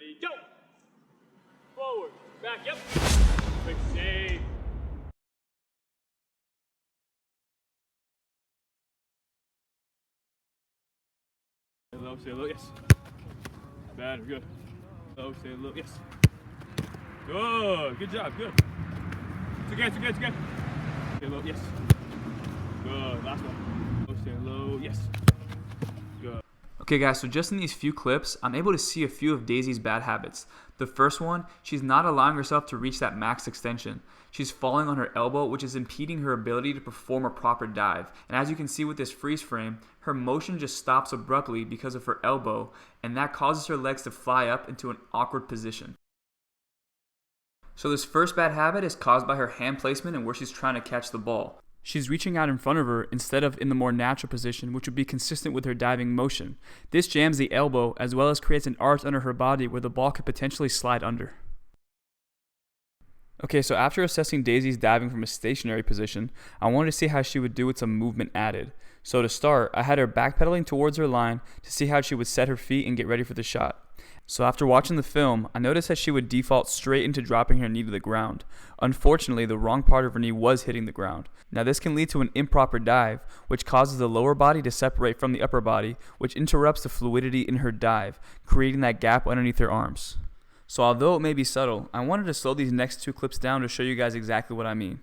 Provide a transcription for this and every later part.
Ready, go! Forward, back, yep. Quick save. Low, stay low, yes. Better, good. Low, stay low, yes. Good job, good. It's okay. Stay low, yes. Good, last one. Low, stay low, yes. Good. Okay guys, so just in these few clips, I'm able to see a few of Daisy's bad habits. The first one, she's not allowing herself to reach that max extension. She's falling on her elbow, which is impeding her ability to perform a proper dive. And as you can see with this freeze frame, her motion just stops abruptly because of her elbow, and that causes her legs to fly up into an awkward position. So this first bad habit is caused by her hand placement and where she's trying to catch the ball. She's reaching out in front of her instead of in the more natural position, which would be consistent with her diving motion. This jams the elbow as well as creates an arch under her body where the ball could potentially slide under. Okay, so after assessing Daisy's diving from a stationary position, I wanted to see how she would do with some movement added. So to start, I had her backpedaling towards her line to see how she would set her feet and get ready for the shot. So after watching the film, I noticed that she would default straight into dropping her knee to the ground. Unfortunately, the wrong part of her knee was hitting the ground. Now this can lead to an improper dive, which causes the lower body to separate from the upper body, which interrupts the fluidity in her dive, creating that gap underneath her arms. So although it may be subtle, I wanted to slow these next two clips down to show you guys exactly what I mean.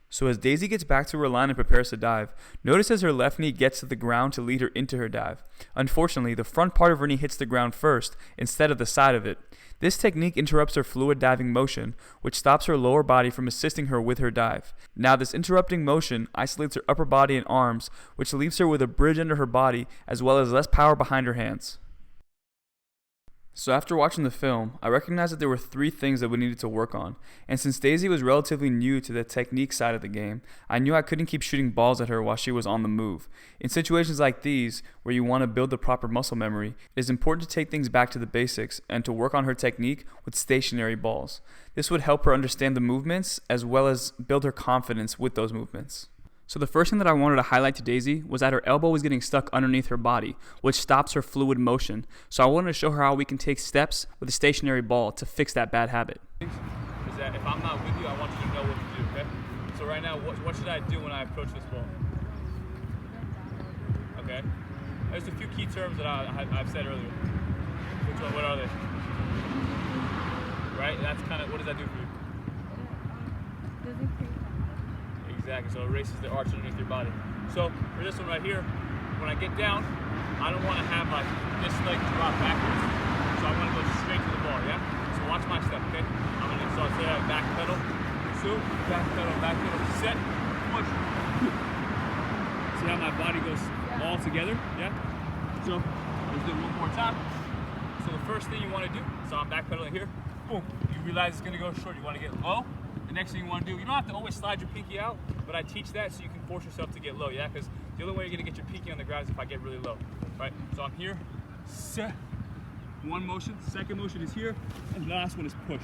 So as Daisy gets back to her line and prepares to dive, notice as her left knee gets to the ground to lead her into her dive. Unfortunately, the front part of her knee hits the ground first instead of the side of it. This technique interrupts her fluid diving motion, which stops her lower body from assisting her with her dive. Now this interrupting motion isolates her upper body and arms, which leaves her with a bridge under her body as well as less power behind her hands. So after watching the film, I recognized that there were three things that we needed to work on, and since Daisy was relatively new to the technique side of the game, I knew I couldn't keep shooting balls at her while she was on the move. In situations like these, where you want to build the proper muscle memory, it is important to take things back to the basics and to work on her technique with stationary balls. This would help her understand the movements as well as build her confidence with those movements. So the first thing that I wanted to highlight to Daisy was that her elbow was getting stuck underneath her body, which stops her fluid motion. So I wanted to show her how we can take steps with a stationary ball to fix that bad habit. Is that if I'm not with you, I want you to know what to do, okay? So right now, what should I do when I approach this ball? Okay? There's a few key terms that I've said earlier. Which one? What are they? Right? That's kind of, what does that do for you? Exactly, so it erases the arch underneath your body. So for this one right here, when I get down, I don't want to have like this leg drop backwards. So I want to go straight to the ball, yeah? So watch my step, okay? I'm going to start say back pedal, two, back pedal, set, push. See how my body goes all together, yeah? So let's do it one more time. So the first thing you want to do, so I'm back pedaling here, boom. You realize it's going to go short, you want to get low. The next thing you want to do, you don't have to always slide your pinky out, but I teach that so you can force yourself to get low, yeah? Because the only way you're going to get your pinky on the ground is if I get really low, right? So I'm here, set, one motion, second motion is here, and the last one is push,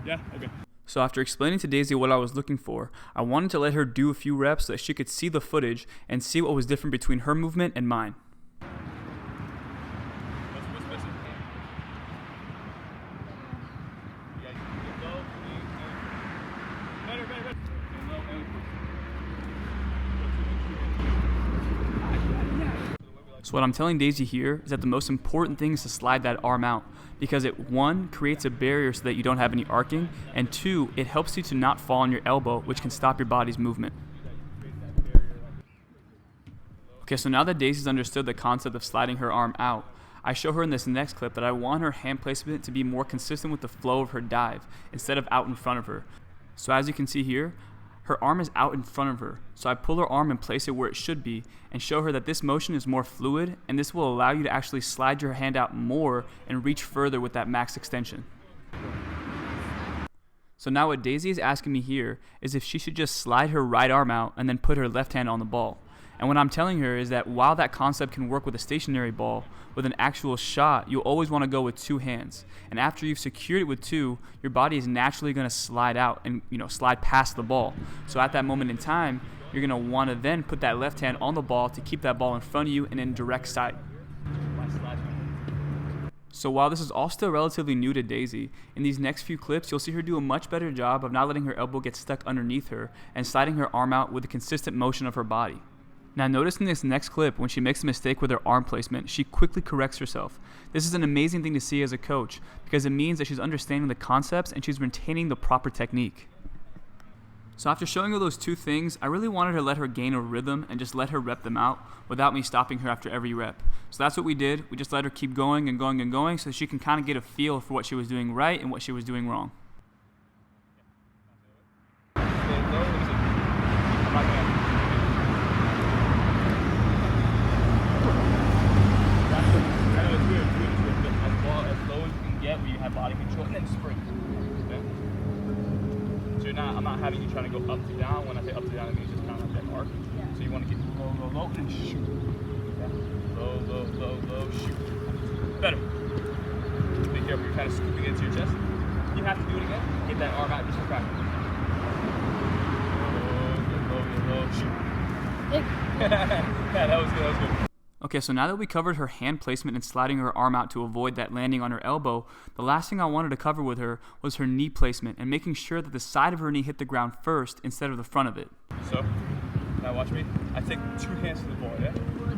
yeah? Okay. So after explaining to Daisy what I was looking for, I wanted to let her do a few reps so that she could see the footage and see what was different between her movement and mine. What's missing? So what I'm telling Daisy here is that the most important thing is to slide that arm out, because it, one, creates a barrier so that you don't have any arcing, and two, it helps you to not fall on your elbow, which can stop your body's movement. Okay, so now that Daisy's understood the concept of sliding her arm out, I show her in this next clip that I want her hand placement to be more consistent with the flow of her dive, instead of out in front of her. So as you can see here, her arm is out in front of her, so I pull her arm and place it where it should be and show her that this motion is more fluid, and this will allow you to actually slide your hand out more and reach further with that max extension. So now what Daisy is asking me here is if she should just slide her right arm out and then put her left hand on the ball. And what I'm telling her is that while that concept can work with a stationary ball, with an actual shot, you'll always want to go with two hands. And after you've secured it with two, your body is naturally going to slide out and slide past the ball. So at that moment in time, you're going to want to then put that left hand on the ball to keep that ball in front of you and in direct sight. So while this is all still relatively new to Daisy, in these next few clips you'll see her do a much better job of not letting her elbow get stuck underneath her and sliding her arm out with a consistent motion of her body. Now notice in this next clip, when she makes a mistake with her arm placement, she quickly corrects herself. This is an amazing thing to see as a coach because it means that she's understanding the concepts and she's retaining the proper technique. So after showing her those two things, I really wanted to let her gain a rhythm and just let her rep them out without me stopping her after every rep. So that's what we did. We just let her keep going and going and going so she can kind of get a feel for what she was doing right and what she was doing wrong. Body control and then spring. Okay? So I'm not having you trying to go up to down. When I say up to down, it means just kind of like that arc. So you want to get low, low, low, and shoot. Okay? Low, low, low, low, shoot. Better. Be careful, you're kind of scooping into your chest. You have to do it again. Get that arm out just for practice. Low, low, low, shoot. Yeah, that was good, that was good. Okay, so now that we covered her hand placement and sliding her arm out to avoid that landing on her elbow, the last thing I wanted to cover with her was her knee placement and making sure that the side of her knee hit the ground first instead of the front of it. So, now watch me. I take 2 hands to the ball, yeah?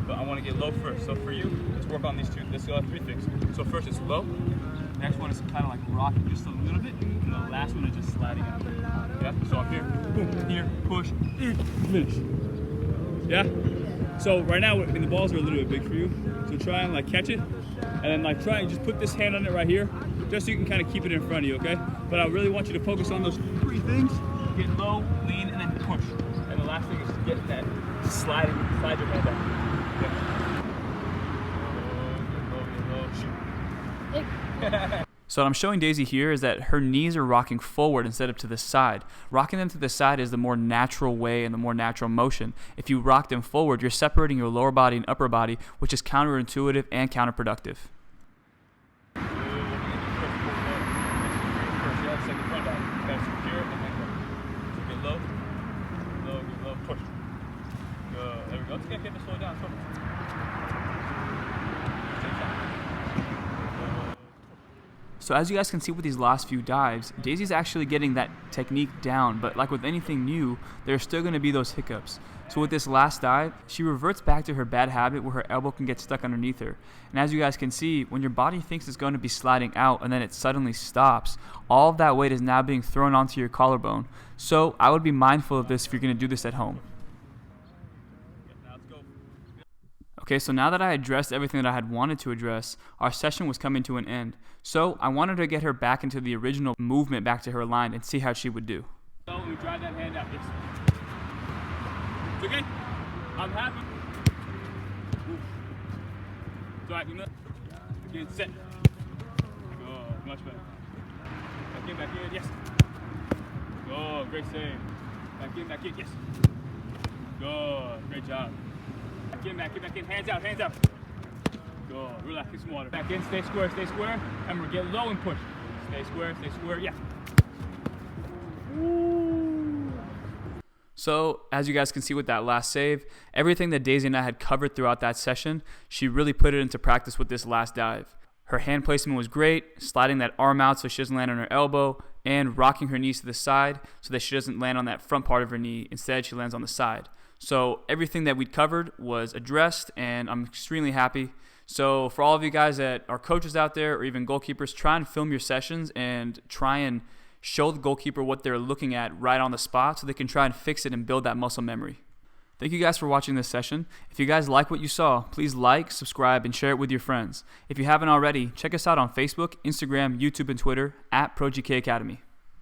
But I want to get low first. So for you, let's work on these two. Let's go 3 things. So first it's low. Next one is kind of like rocking just a little bit. And the last one is just sliding out. Yeah? So I'm here, boom, here, push, finish. Yeah? So right now, the balls are a little bit big for you. So try and like catch it, and then like try and just put this hand on it right here, just so you can kind of keep it in front of you, okay? But I really want you to focus on those 3 things. Get low, lean, and then push. And the last thing is to get that slide your hand back. Okay. Get low, shoot. So what I'm showing Daisy here is that her knees are rocking forward instead of to the side. Rocking them to the side is the more natural way and the more natural motion. If you rock them forward, you're separating your lower body and upper body, which is counterintuitive and counterproductive. There we go. Let's get to slow down. So as you guys can see with these last few dives, Daisy's actually getting that technique down, but like with anything new, there's still going to be those hiccups. So with this last dive, she reverts back to her bad habit where her elbow can get stuck underneath her. And as you guys can see, when your body thinks it's going to be sliding out and then it suddenly stops, all of that weight is now being thrown onto your collarbone. So I would be mindful of this if you're going to do this at home. Okay, so now that I addressed everything that I had wanted to address, our session was coming to an end. So I wanted to get her back into the original movement back to her line and see how she would do. So we drive that hand out. Yes. It's okay. I'm happy. It's alright, again, set. Good, much better. Back in, yes. Good, great save. Back in, yes. Good, great job. Back in, hands out. Good, relax, get some water. Back in, stay square. Remember, get low and push. Stay square, yeah. Woo. So, as you guys can see with that last save, everything that Daisy and I had covered throughout that session, she really put it into practice with this last dive. Her hand placement was great, sliding that arm out so she doesn't land on her elbow, and rocking her knees to the side so that she doesn't land on that front part of her knee. Instead, she lands on the side. So everything that we'd covered was addressed, and I'm extremely happy. So for all of you guys that are coaches out there or even goalkeepers, try and film your sessions and try and show the goalkeeper what they're looking at right on the spot so they can try and fix it and build that muscle memory. Thank you guys for watching this session. If you guys like what you saw, please like, subscribe, and share it with your friends. If you haven't already, check us out on Facebook, Instagram, YouTube, and Twitter @ProGK Academy.